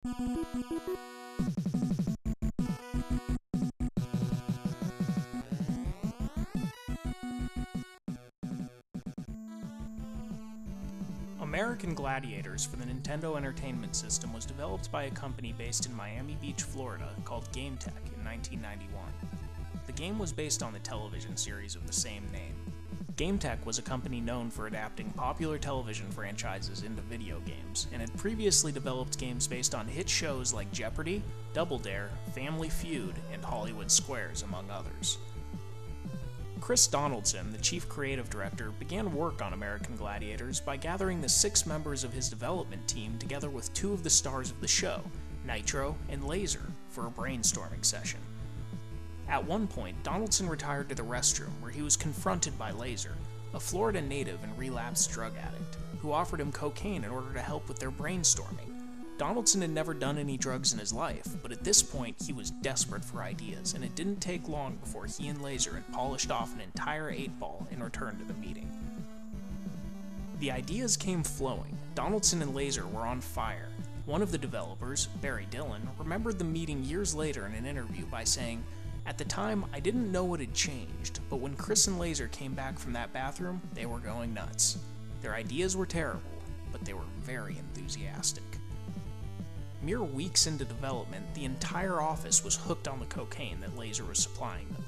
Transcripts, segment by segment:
American Gladiators for the Nintendo Entertainment System was developed by a company based in Miami Beach, Florida called GameTech in 1991. The game was based on the television series of the same name. GameTech was a company known for adapting popular television franchises into video games, and had previously developed games based on hit shows like Jeopardy!, Double Dare, Family Feud, and Hollywood Squares, among others. Chris Donaldson, the chief creative director, began work on American Gladiators by gathering the 6 members of his development team together with 2 of the stars of the show, Nitro and Laser, for a brainstorming session. At one point, Donaldson retired to the restroom where he was confronted by Laser, a Florida native and relapsed drug addict, who offered him cocaine in order to help with their brainstorming. Donaldson had never done any drugs in his life, but at this point he was desperate for ideas, and it didn't take long before he and Laser had polished off an entire 8-ball in return to the meeting. The ideas came flowing. Donaldson and Laser were on fire. One of the developers, Barry Dillon, remembered the meeting years later in an interview by saying, "At the time, I didn't know what had changed, but when Chris and Laser came back from that bathroom, they were going nuts. Their ideas were terrible, but they were very enthusiastic." Mere weeks into development, the entire office was hooked on the cocaine that Laser was supplying them.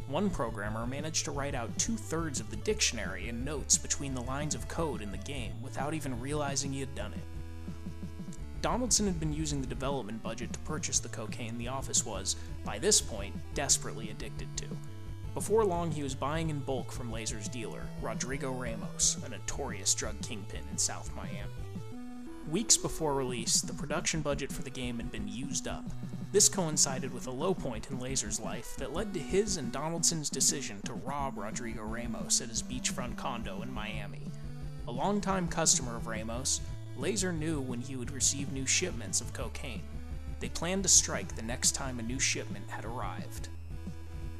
One programmer managed to write out 2/3 of the dictionary and notes between the lines of code in the game without even realizing he had done it. Donaldson had been using the development budget to purchase the cocaine the office was, by this point, desperately addicted to. Before long, he was buying in bulk from Laser's dealer, Rodrigo Ramos, a notorious drug kingpin in South Miami. Weeks before release, the production budget for the game had been used up. This coincided with a low point in Laser's life that led to his and Donaldson's decision to rob Rodrigo Ramos at his beachfront condo in Miami. A longtime customer of Ramos, Laser knew when he would receive new shipments of cocaine. They planned to strike the next time a new shipment had arrived.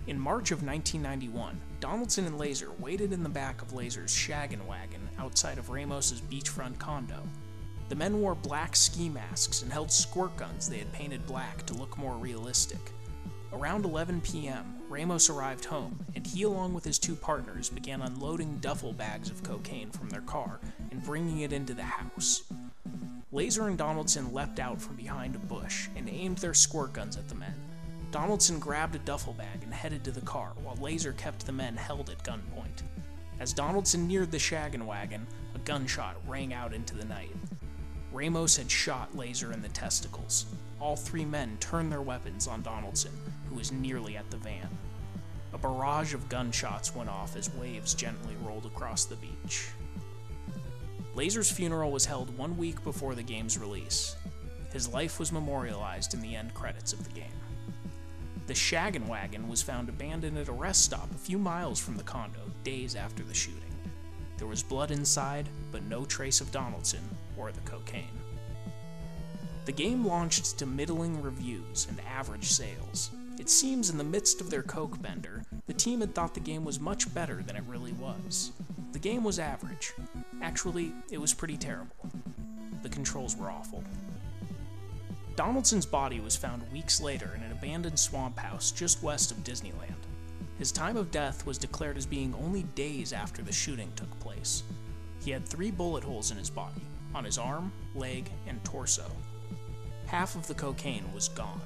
In March of 1991, Donaldson and Laser waited in the back of Laser's shaggin' wagon outside of Ramos's beachfront condo. The men wore black ski masks and held squirt guns they had painted black to look more realistic. Around 11 p.m., Ramos arrived home, and he along with his 2 partners began unloading duffel bags of cocaine from their car and bringing it into the house. Laser and Donaldson leapt out from behind a bush and aimed their squirt guns at the men. Donaldson grabbed a duffel bag and headed to the car, while Laser kept the men held at gunpoint. As Donaldson neared the shaggin' wagon, a gunshot rang out into the night. Ramos had shot Laser in the testicles. All 3 men turned their weapons on Donaldson, who was nearly at the van. A barrage of gunshots went off as waves gently rolled across the beach. Laser's funeral was held 1 week before the game's release. His life was memorialized in the end credits of the game. The shaggin' wagon was found abandoned at a rest stop a few miles from the condo days after the shooting. There was blood inside, but no trace of Donaldson or the cocaine. The game launched to middling reviews and average sales. It seems in the midst of their coke bender, the team had thought the game was much better than it really was. The game was average. Actually, it was pretty terrible. The controls were awful. Donaldson's body was found weeks later in an abandoned swamp house just west of Disneyland. His time of death was declared as being only days after the shooting took place. He had 3 bullet holes in his body, on his arm, leg, and torso. Half of the cocaine was gone.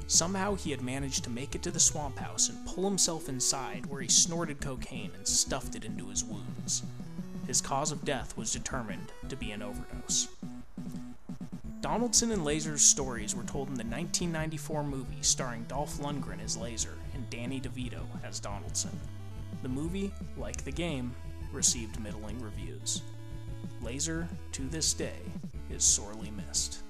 Somehow he had managed to make it to the swamp house and pull himself inside, where he snorted cocaine and stuffed it into his wounds. His cause of death was determined to be an overdose. Donaldson and Laser's stories were told in the 1994 movie starring Dolph Lundgren as Laser and Danny DeVito as Donaldson. The movie, like the game, received middling reviews. Laser, to this day, is sorely missed.